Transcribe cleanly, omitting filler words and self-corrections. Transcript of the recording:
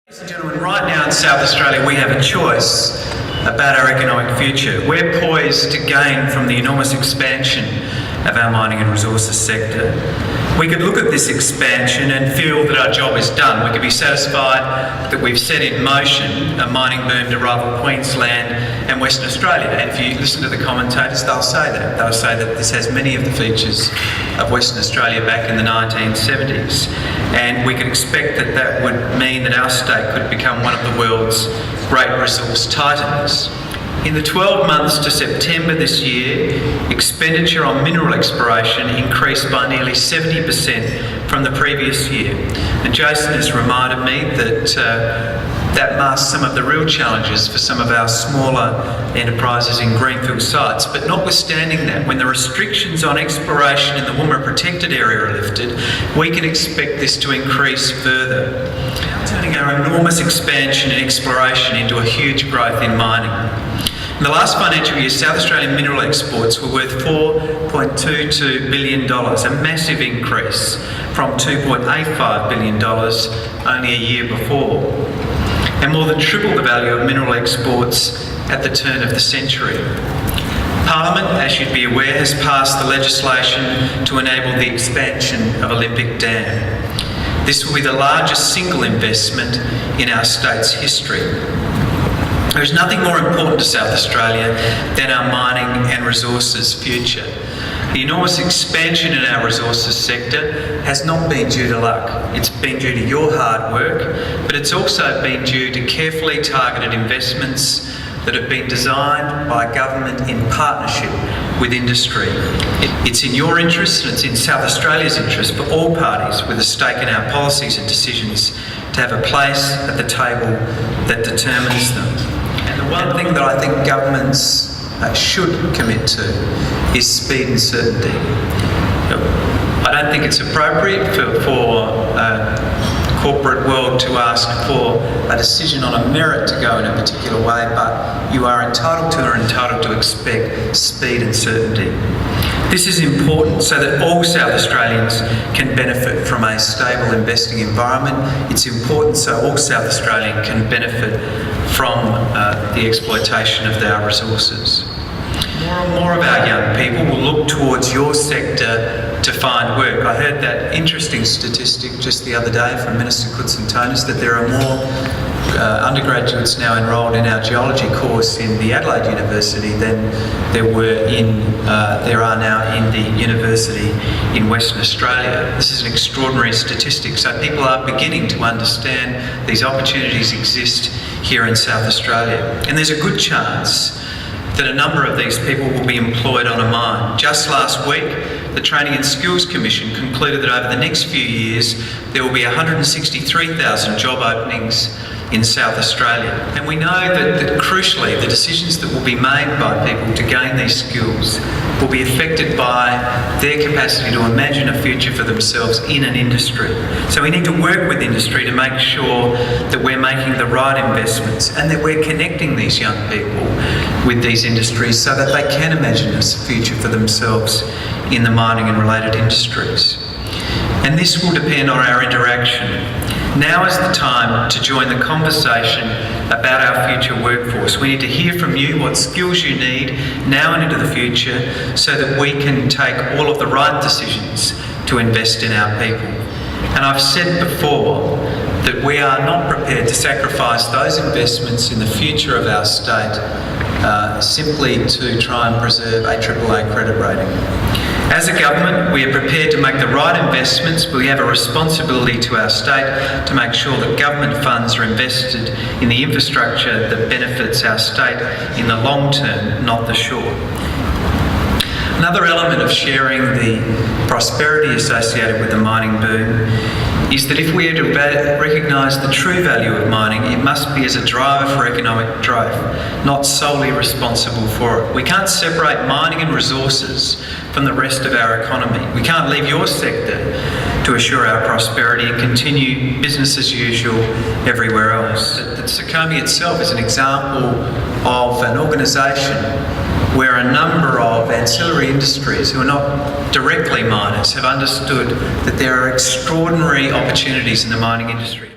Ladies and gentlemen, right now in South Australia we have a choice about our economic future. We're poised to gain from the enormous expansion of our mining and resources sector. We could look at this expansion and feel that our job is done. We could be satisfied that we've set in motion a mining boom to rival Queensland and Western Australia. And if you listen to the commentators, they'll say that. They'll say that this has many of the features of Western Australia back in the 1970s. And we could expect that that would mean that our state could become one of the world's great resource titans. In the 12 months to September this year, expenditure on mineral exploration increased by nearly 70% from the previous year. And Jason has reminded me that that masks some of the real challenges for some of our smaller enterprises in greenfield sites. But notwithstanding that, when the restrictions on exploration in the Woomera Protected Area are lifted, we can expect this to increase further, turning our enormous expansion in exploration into a huge growth in mining. In the last financial year, South Australian mineral exports were worth $4.22 billion, a massive increase from $2.85 billion only a year before, and more than triple the value of mineral exports at the turn of the century. Parliament, as you'd be aware, has passed the legislation to enable the expansion of Olympic Dam. This will be the largest single investment in our state's history. There is nothing more important to South Australia than our mining and resources future. The enormous expansion in our resources sector has not been due to luck. It's been due to your hard work, but it's also been due to carefully targeted investments that have been designed by government in partnership with industry. It's in your interest and it's in South Australia's interest for all parties with a stake in our policies and decisions to have a place at the table that determines them. And the one thing that I think governments should commit to is speed and certainty. I don't think it's appropriate for corporate world to ask for a decision on a merit to go in a particular way, but you are entitled to or entitled to expect speed and certainty. This is important so that all South Australians can benefit from a stable investing environment. It's important so all South Australians can benefit from the exploitation of our resources. More and more of our young people will look towards your sector to find work. I heard that interesting statistic just the other day from Minister Kutsintonis that there are more undergraduates now enrolled in our geology course in the Adelaide University than there are now in the university in Western Australia. This is an extraordinary statistic. So people are beginning to understand these opportunities exist here in South Australia. And there's a good chance that a number of these people will be employed on a mine. Just last week, the Training and Skills Commission concluded that over the next few years, there will be 163,000 job openings in South Australia. And we know that crucially, the decisions that will be made by people to gain these skills will be affected by their capacity to imagine a future for themselves in an industry. So we need to work with industry to make sure that we're making the right investments and that we're connecting these young people with these industries so that they can imagine a future for themselves in the mining and related industries. And this will depend on our interaction. Now is the time to join the conversation about our future workforce. We need to hear from you what skills you need now and into the future so that we can take all of the right decisions to invest in our people. And I've said before that we are not prepared to sacrifice those investments in the future of our state simply to try and preserve a AAA credit rating. As a government, we are prepared to make the right investments, but we have a responsibility to our state to make sure that government funds are invested in the infrastructure that benefits our state in the long term, not the short. Another element of sharing the prosperity associated with the mining boom is that if we are to recognise the true value of mining, it must be as a driver for economic growth, not solely responsible for it. We can't separate mining and resources from the rest of our economy. We can't leave your sector to assure our prosperity and continue business as usual everywhere else. That Sukomi itself is an example of an organisation where a number of ancillary industries who are not directly miners have understood that there are extraordinary opportunities in the mining industry.